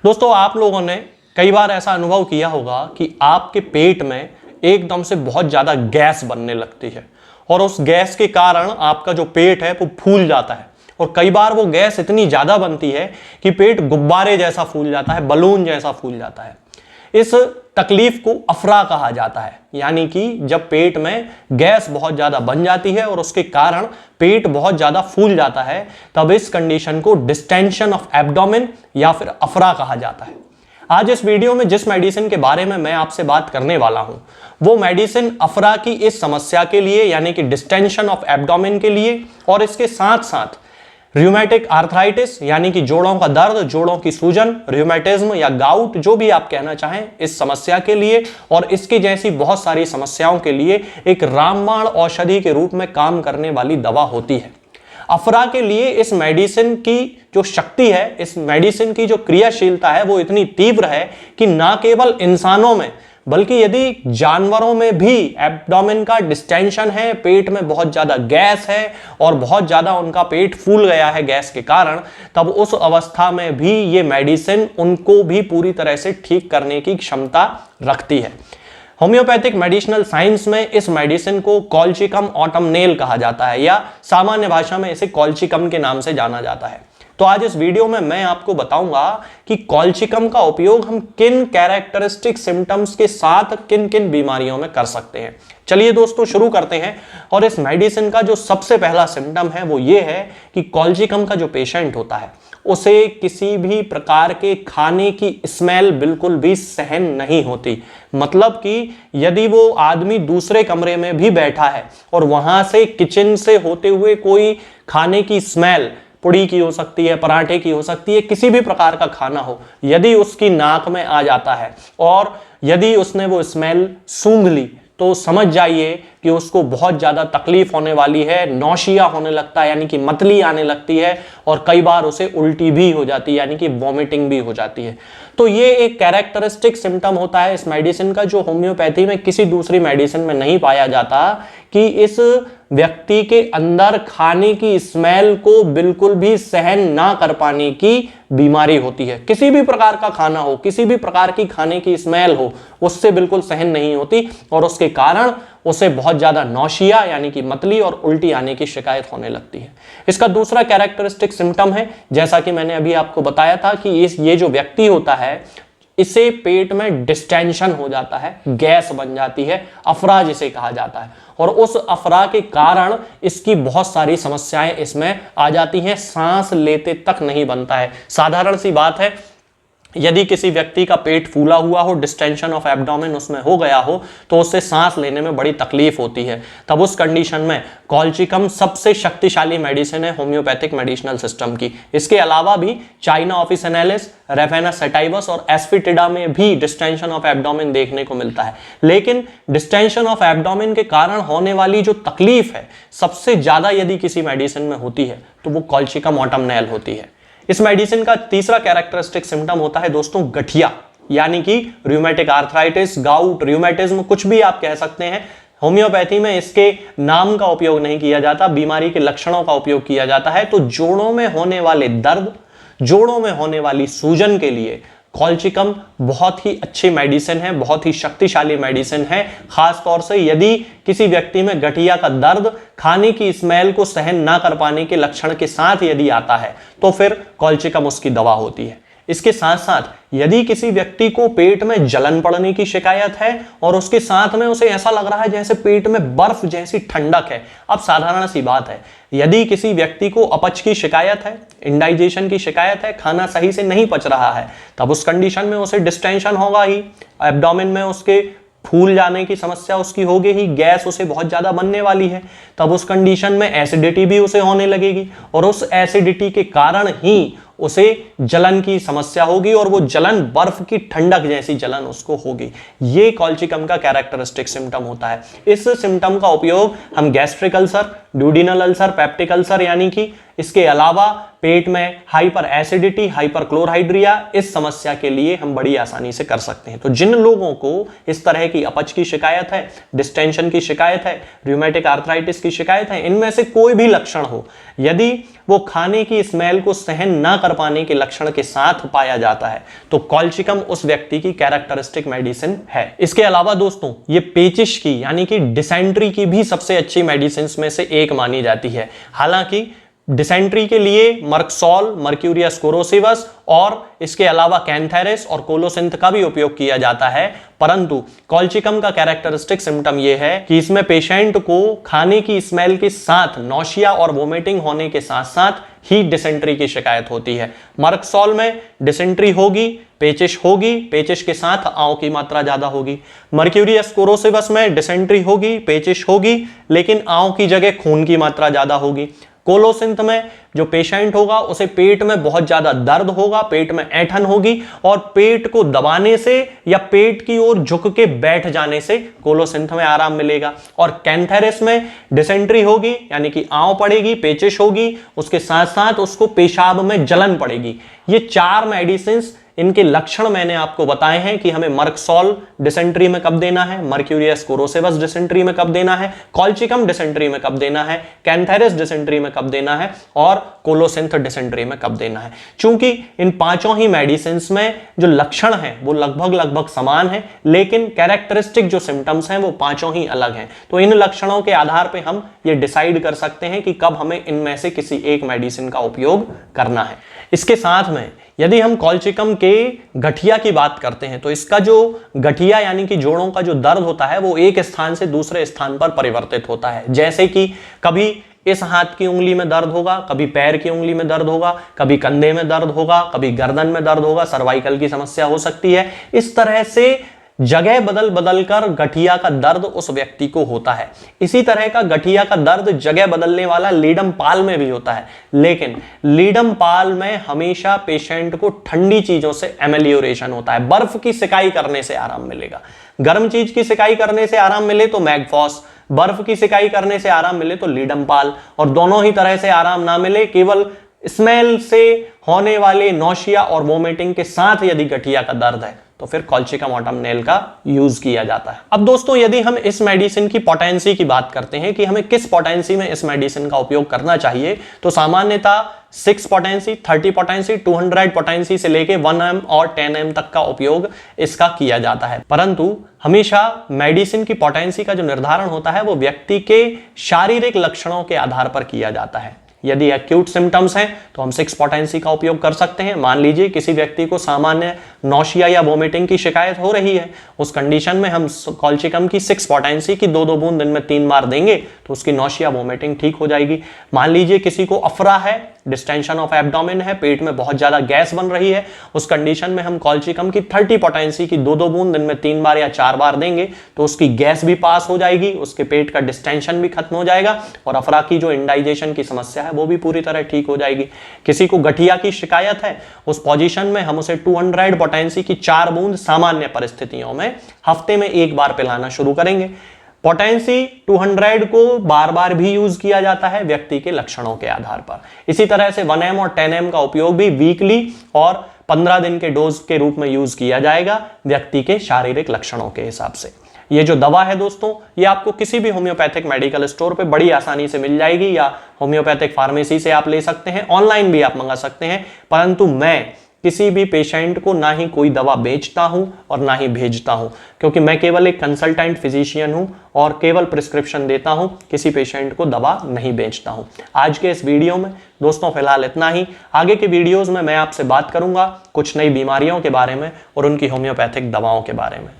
दोस्तों, आप लोगों ने कई बार ऐसा अनुभव किया होगा कि आपके पेट में एकदम से बहुत ज़्यादा गैस बनने लगती है और उस गैस के कारण आपका जो पेट है वो फूल जाता है। और कई बार वो गैस इतनी ज़्यादा बनती है कि पेट गुब्बारे जैसा फूल जाता है, बलून जैसा फूल जाता है। इस तकलीफ को अफरा कहा जाता है, यानी कि जब पेट में गैस बहुत ज़्यादा बन जाती है और उसके कारण पेट बहुत ज़्यादा फूल जाता है, तब इस कंडीशन को डिस्टेंशन ऑफ एब्डोमेन या फिर अफरा कहा जाता है। आज इस वीडियो में जिस मेडिसिन के बारे में मैं आपसे बात करने वाला हूं, वो मेडिसिन अफरा की इस समस्या के लिए यानी कि डिस्टेंशन ऑफ एब्डोमेन के लिए और इसके साथ साथ र्यूमेटिक आर्थराइटिस यानी कि जोड़ों का दर्द, जोड़ों की सूजन, र्यूमेटिज्म या गाउट, जो भी आप कहना चाहें, इस समस्या के लिए और इसकी जैसी बहुत सारी समस्याओं के लिए एक रामबाण औषधि के रूप में काम करने वाली दवा होती है। अफरा के लिए इस मेडिसिन की जो शक्ति है, इस मेडिसिन की जो क्रियाशीलता है, वो इतनी तीव्र है कि ना केवल इंसानों में बल्कि यदि जानवरों में भी एब्डोमेन का डिस्टेंशन है, पेट में बहुत ज़्यादा गैस है और बहुत ज़्यादा उनका पेट फूल गया है गैस के कारण, तब उस अवस्था में भी ये मेडिसिन उनको भी पूरी तरह से ठीक करने की क्षमता रखती है। होम्योपैथिक मेडिसिनल साइंस में इस मेडिसिन को कॉल्चिकम ऑटमनेल कहा जाता है या सामान्य भाषा में इसे कॉल्चिकम के नाम से जाना जाता है। तो आज इस वीडियो में मैं आपको बताऊंगा कि कॉल्चिकम का उपयोग हम किन कैरेक्टरिस्टिक सिम्टम्स के साथ किन किन बीमारियों में कर सकते हैं। चलिए दोस्तों, शुरू करते हैं। और इस मेडिसिन का जो सबसे पहला सिम्टम है वो ये है कि कॉल्चिकम का जो पेशेंट होता है उसे किसी भी प्रकार के खाने की स्मेल बिल्कुल भी सहन नहीं होती। मतलब कि यदि वो आदमी दूसरे कमरे में भी बैठा है और वहां से किचन से होते हुए कोई खाने की स्मेल, पुड़ी की हो सकती है, पराठे की हो सकती है, किसी भी प्रकार का खाना हो, यदि उसकी नाक में आ जाता है और यदि उसने वो स्मेल सूंघ ली, तो समझ जाइए कि उसको बहुत ज़्यादा तकलीफ होने वाली है, नौशिया होने लगता है यानी कि मतली आने लगती है और कई बार उसे उल्टी भी हो जाती है यानी कि वॉमिटिंग भी हो जाती है। तो ये एक कैरेक्टरिस्टिक सिम्टम होता है इस मेडिसिन का, जो होम्योपैथी में किसी दूसरी मेडिसिन में नहीं पाया जाता, कि इस व्यक्ति के अंदर खाने की स्मेल को बिल्कुल भी सहन ना कर पाने की बीमारी होती है। किसी भी प्रकार का खाना हो, किसी भी प्रकार की खाने की स्मेल हो, उससे बिल्कुल सहन नहीं होती और उसके कारण उसे बहुत ज्यादा नौशिया यानी कि मतली और उल्टी आने की शिकायत होने लगती है। इसका दूसरा कैरेक्टरिस्टिक सिम्टम है, जैसा कि मैंने अभी आपको बताया था, कि ये जो व्यक्ति होता है इसे पेट में डिस्टेंशन हो जाता है, गैस बन जाती है, अफरा जिसे कहा जाता है, और उस अफरा के कारण इसकी बहुत सारी समस्याएं इसमें आ जाती हैं। सांस लेते तक नहीं बनता है। साधारण सी बात है, यदि किसी व्यक्ति का पेट फूला हुआ हो, डिस्टेंशन ऑफ एब्डोमेन उसमें हो गया हो, तो उससे सांस लेने में बड़ी तकलीफ होती है। तब उस कंडीशन में कॉल्चिकम सबसे शक्तिशाली मेडिसिन है होम्योपैथिक मेडिसिनल सिस्टम की। इसके अलावा भी चाइना ऑफिसिनेलिस, रेफेना सैटाइवस और एस्फिटिडा में भी डिस्टेंशन ऑफ एब्डोमेन देखने को मिलता है। लेकिन डिस्टेंशन ऑफ एब्डोमेन के कारण होने वाली जो तकलीफ है, सबसे ज्यादा यदि किसी मेडिसिन में होती है तो वो कॉल्चिकम ऑटमनेल होती है। इस मेडिसिन का तीसरा कैरेक्टरिस्टिक सिम्टम होता है दोस्तों गठिया, यानी कि र्यूमेटिक आर्थराइटिस, गाउट, र्यूमेटिज्म, कुछ भी आप कह सकते हैं। होम्योपैथी में इसके नाम का उपयोग नहीं किया जाता, बीमारी के लक्षणों का उपयोग किया जाता है। तो जोड़ों में होने वाले दर्द, जोड़ों में होने वाली सूजन के लिए कॉल्चिकम बहुत ही अच्छी मेडिसिन है, बहुत ही शक्तिशाली मेडिसिन है। खास तौर से यदि किसी व्यक्ति में गठिया का दर्द खाने की स्मेल को सहन ना कर पाने के लक्षण के साथ यदि आता है, तो फिर कॉल्चिकम उसकी दवा होती है। इसके साथ साथ यदि किसी व्यक्ति को पेट में जलन पड़ने की शिकायत है और उसके साथ में उसे ऐसा लग रहा है जैसे पेट में बर्फ जैसी ठंडक है, अब साधारण सी बात है, यदि किसी व्यक्ति को अपच की शिकायत है, इंडाइजेशन की शिकायत है, खाना सही से नहीं पच रहा है, तब उस कंडीशन में उसे डिस्टेंशन होगा ही, एब्डोमेन में उसके फूल जाने की समस्या उसकी होगी ही, गैस उसे बहुत ज्यादा बनने वाली है। तब उस कंडीशन में एसिडिटी भी उसे होने लगेगी और उस एसिडिटी के कारण ही उसे जलन की समस्या होगी और वो जलन बर्फ की ठंडक जैसी जलन उसको होगी। ये कॉल्चिकम का कैरेक्टरिस्टिक सिम्टम होता है। इस सिम्टम का उपयोग हम gastric ulcer, duodenal ulcer, peptic ulcer यानी कि इसके अलावा पेट में हाइपर एसिडिटी, हाइपर क्लोरहाइड्रिया, इस समस्या के लिए हम बड़ी आसानी से कर सकते हैं। तो जिन लोगों को इस तरह की अपच की शिकायत है, डिस्टेंशन की शिकायत है, र्यूमेटिक आर्थराइटिस की शिकायत है, इनमें से कोई भी लक्षण हो, यदि वो खाने की स्मेल को सहन ना कर कर पाने के लक्षण के साथ पाया जाता है तो कॉल्चिकम उस व्यक्ति की कैरेक्टरिस्टिक मेडिसिन है। इसके अलावा दोस्तों ये पेचिश की यानी कि डिसेंट्री की भी सबसे अच्छी मेडिसिन में से एक मानी जाती है। हालांकि डिसेंट्री के लिए मर्कसॉल, मर्क्यूरियस कोरोसिवस और इसके अलावा कैंथेरिस और कोलोसिंथ का भी उपयोग किया जाता है, परंतु कॉल्चिकम का कैरेक्टरिस्टिक सिम्टम यह है कि इसमें पेशेंट को खाने की स्मेल के साथ नौशिया और वोमिटिंग होने के साथ साथ ही डिसेंट्री की शिकायत होती है। मर्कसॉल में डिसेंट्री होगी, पेचिश होगी, पेचिश के साथ आंव की मात्रा ज्यादा होगी। मर्क्यूरियस कोरोसिवस में डिसेंट्री होगी, पेचिश होगी, लेकिन आंव की जगह खून की मात्रा ज्यादा होगी। कोलोसिंथ में जो पेशेंट होगा उसे पेट में बहुत ज्यादा दर्द होगा, पेट में ऐंठन होगी और पेट को दबाने से या पेट की ओर झुक के बैठ जाने से कोलोसिंथ में आराम मिलेगा। और कैंथेरिस में डिसेंट्री होगी यानी कि आंव पड़ेगी, पेचिश होगी, उसके साथ साथ उसको पेशाब में जलन पड़ेगी। ये 4 मेडिसिन, इनके लक्षण मैंने आपको बताए हैं कि हमें मर्कसॉल डिसेंट्री में कब देना है, मर्क्यूरियस कोरोसिवस डिसेंट्री में कब देना है, कॉल्चिकम डिसेंट्री में कब देना है, कैंथेरिस डिसेंट्री में कब देना है और कोलोसिंथ डिसेंट्री में कब देना है। चूंकि इन 5 ही मेडिसिन में जो लक्षण हैं वो लगभग समान हैं, लेकिन कैरेक्टरिस्टिक जो सिम्टम्स हैं वो 5 ही अलग हैं। तो इन लक्षणों के आधार पर हम ये डिसाइड कर सकते हैं कि कब हमें इनमें से किसी एक मेडिसिन का उपयोग करना है। इसके साथ में यदि हम कॉल्चिकम के गठिया की बात करते हैं तो इसका जो गठिया यानी कि जोड़ों का जो दर्द होता है वो एक स्थान से दूसरे स्थान पर परिवर्तित होता है। जैसे कि कभी इस हाथ की उंगली में दर्द होगा, कभी पैर की उंगली में दर्द होगा, कभी कंधे में दर्द होगा, कभी गर्दन में दर्द होगा, सर्वाइकल की समस्या हो सकती है। इस तरह से जगह बदल बदल कर गठिया का दर्द उस व्यक्ति को होता है। इसी तरह का गठिया का दर्द जगह बदलने वाला लीडम पाल में भी होता है, लेकिन लीडम पाल में हमेशा पेशेंट को ठंडी चीजों से एमेलियोरेशन होता है। बर्फ की सिकाई करने से आराम मिलेगा, गर्म चीज की सिकाई करने से आराम मिले तो मैगफॉस, बर्फ की सिकाई करने से आराम मिले तो लीडम पाल, और दोनों ही तरह से आराम ना मिले, केवल स्मेल से होने वाले नौशिया और वोमिटिंग के साथ यदि गठिया का दर्द है तो फिर कॉल्चिकम ऑटमनेल का यूज किया जाता है। अब दोस्तों यदि हम इस मेडिसिन की पोटेंसी की बात करते हैं कि हमें किस पोटेंसी में इस मेडिसिन का उपयोग करना चाहिए, तो सामान्यतः 6 पोटेंसी, 30 पोटेंसी, 200 पोटेंसी से लेके 1 m और 10 m तक का उपयोग इसका किया जाता है। परंतु हमेशा मेडिसिन की पोटेंसी का जो निर्धारण होता है वो व्यक्ति के शारीरिक लक्षणों के आधार पर किया जाता है। यदि एक्यूट सिम्टम्स हैं तो हम 6 पोटेंसी का उपयोग कर सकते हैं। मान लीजिए किसी व्यक्ति को सामान्य नौशिया या वोमिटिंग की शिकायत हो रही है, उस कंडीशन में हम कॉल्चिकम की 6 पोटेंसी की 2-2 बूंद दिन में 3 बार देंगे तो उसकी नौशिया वोमिटिंग ठीक हो जाएगी। मान लीजिए किसी को अफरा है, डिस्टेंशन ऑफ एब्डोमेन है, पेट में बहुत ज्यादा गैस बन रही है, उस कंडीशन में हम कॉल्चिकम की 30 पोटेंसी की 2-2 बूंद दिन में 3 बार या 4 बार देंगे तो उसकी गैस भी पास हो जाएगी, उसके पेट का डिस्टेंशन भी खत्म हो जाएगा और अफरा की जो इंडाइजेशन की समस्या है वो भी पूरी तरह ठीक हो जाएगी। किसी को गठिया की शिकायत है, उस पोजीशन में हम उसे 200 पोटेंसी की 4 बूंद सामान्य परिस्थितियों में हफ्ते में 1 बार पिलाना शुरू करेंगे। पोटेंसी 200 को बार बार भी यूज किया जाता है व्यक्ति के लक्षणों के आधार पर। इसी तरह से 1 m और 10 m का उपयोग भी वीकली और 15 दिन के डोज के रूप में यूज किया जाएगा व्यक्ति के शारीरिक लक्षणों के हिसाब से। ये जो दवा है दोस्तों ये आपको किसी भी होम्योपैथिक मेडिकल स्टोर पे बड़ी आसानी से मिल जाएगी या होम्योपैथिक फार्मेसी से आप ले सकते हैं, ऑनलाइन भी आप मंगा सकते हैं। परंतु मैं किसी भी पेशेंट को ना ही कोई दवा बेचता हूं और ना ही भेजता हूं, क्योंकि मैं केवल एक कंसल्टेंट फिजिशियन हूं और केवल प्रिस्क्रिप्शन देता हूं, किसी पेशेंट को दवा नहीं बेचता हूं। आज के इस वीडियो में दोस्तों फिलहाल इतना ही। आगे के वीडियोस में मैं आपसे बात करूंगा कुछ नई बीमारियों के बारे में और उनकी होम्योपैथिक दवाओं के बारे में।